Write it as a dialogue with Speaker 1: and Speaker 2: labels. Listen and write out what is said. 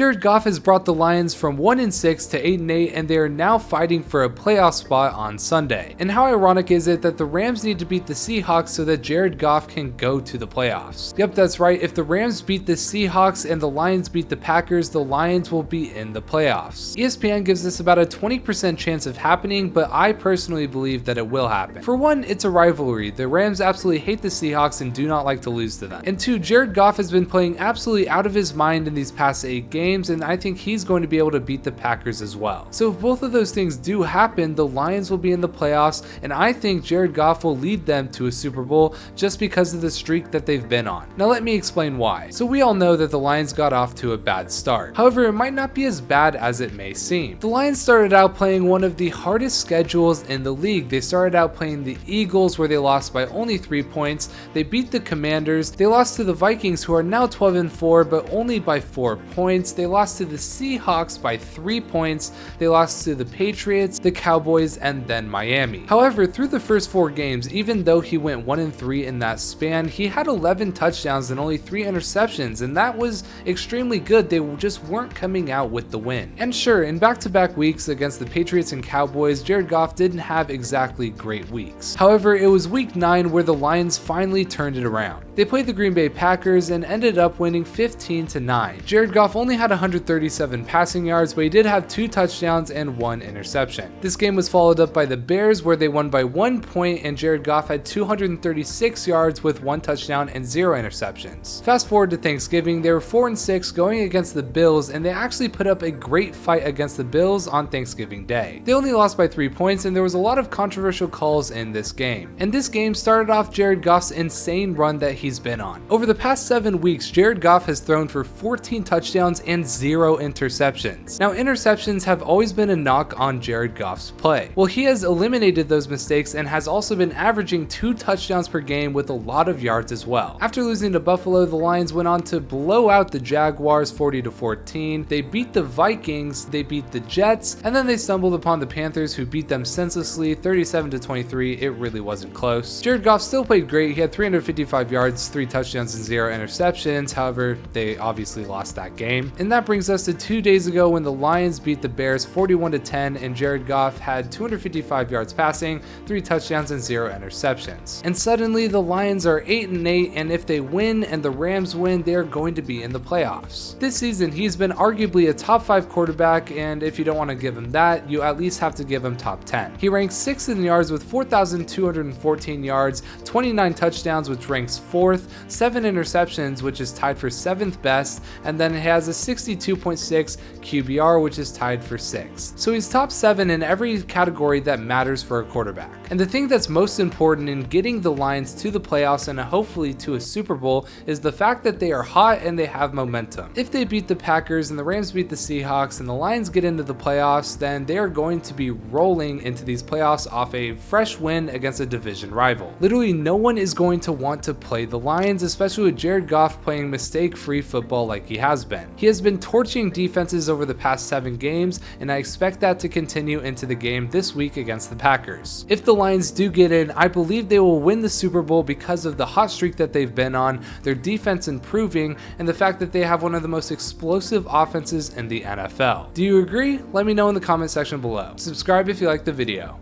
Speaker 1: Jared Goff has brought the Lions from 1-6 to 8-8, and they are now fighting for a playoff spot on Sunday. And how ironic is it that the Rams need to beat the Seahawks so that Jared Goff can go to the playoffs? Yep, that's right. If the Rams beat the Seahawks and the Lions beat the Packers, the Lions will be in the playoffs. ESPN gives this about a 20% chance of happening, but I personally believe that it will happen. For one, it's a rivalry. The Rams absolutely hate the Seahawks and do not like to lose to them. And two, Jared Goff has been playing absolutely out of his mind in these past 8 games, and I think he's going to be able to beat the Packers as well. So if both of those things do happen, the Lions will be in the playoffs, and I think Jared Goff will lead them to a Super Bowl just because of the streak that they've been on. Now let me explain why. So we all know that the Lions got off to a bad start. However, it might not be as bad as it may seem. The Lions started out playing one of the hardest schedules in the league. They started out playing the Eagles, where they lost by only 3 points. They beat the Commanders. They lost to the Vikings, who are now 12-4, but only by 4 points. They lost to the Seahawks by 3 points. They lost to the Patriots, the Cowboys, and then Miami. However, through the first 4 games, even though he went 1-3 in that span, he had 11 touchdowns and only 3 interceptions, and that was extremely good. They just weren't coming out with the win. And sure, in back-to-back weeks against the Patriots and Cowboys, Jared Goff didn't have exactly great weeks. However, it was week 9 where the Lions finally turned it around. They played the Green Bay Packers and ended up winning 15-9. Jared Goff only had 137 passing yards, but he did have 2 touchdowns and 1 interception. This game was followed up by the Bears, where they won by 1 point, and Jared Goff had 236 yards with 1 touchdown and 0 interceptions. Fast forward to Thanksgiving, they were 4-6 going against the Bills, and they actually put up a great fight against the Bills on Thanksgiving Day. They only lost by 3 points, and there was a lot of controversial calls in this game. And this game started off Jared Goff's insane run that he's been on. Over the past 7 weeks, Jared Goff has thrown for 14 touchdowns and 0 interceptions. Now, interceptions have always been a knock on Jared Goff's play. Well, he has eliminated those mistakes and has also been averaging 2 touchdowns per game with a lot of yards as well. After losing to Buffalo, the Lions went on to blow out the Jaguars 40-14. They beat the Vikings, they beat the Jets, and then they stumbled upon the Panthers, who beat them senselessly 37-23. It really wasn't close. Jared Goff still played great. He had 355 yards, 3 touchdowns, and 0 interceptions. However, they obviously lost that game. And that brings us to 2 days ago when the Lions beat the Bears 41-10, and Jared Goff had 255 yards passing, 3 touchdowns, and 0 interceptions. And suddenly the Lions are 8-8, and if they win and the Rams win, they're going to be in the playoffs. This season, he's been arguably a top 5 quarterback, and if you don't want to give him that, you at least have to give him top 10. He ranks 6th in yards with 4,214 yards, 29 touchdowns, which ranks 4th, 7 interceptions, which is tied for 7th best, and then it has a 62.6 QBR, which is tied for 6th. So he's top 7 in every category that matters for a quarterback. And the thing that's most important in getting the Lions to the playoffs and hopefully to a Super Bowl is the fact that they are hot and they have momentum. If they beat the Packers and the Rams beat the Seahawks and the Lions get into the playoffs, then they are going to be rolling into these playoffs off a fresh win against a division rival. Literally no one is going to want to play the Lions, especially with Jared Goff playing mistake-free football like he has been. He has been torching defenses over the past 7 games, and I expect that to continue into the game this week against the Packers. If the Lions do get in, I believe they will win the Super Bowl because of the hot streak that they've been on, their defense improving, and the fact that they have one of the most explosive offenses in the NFL. Do you agree? Let me know in the comment section below. Subscribe if you like the video.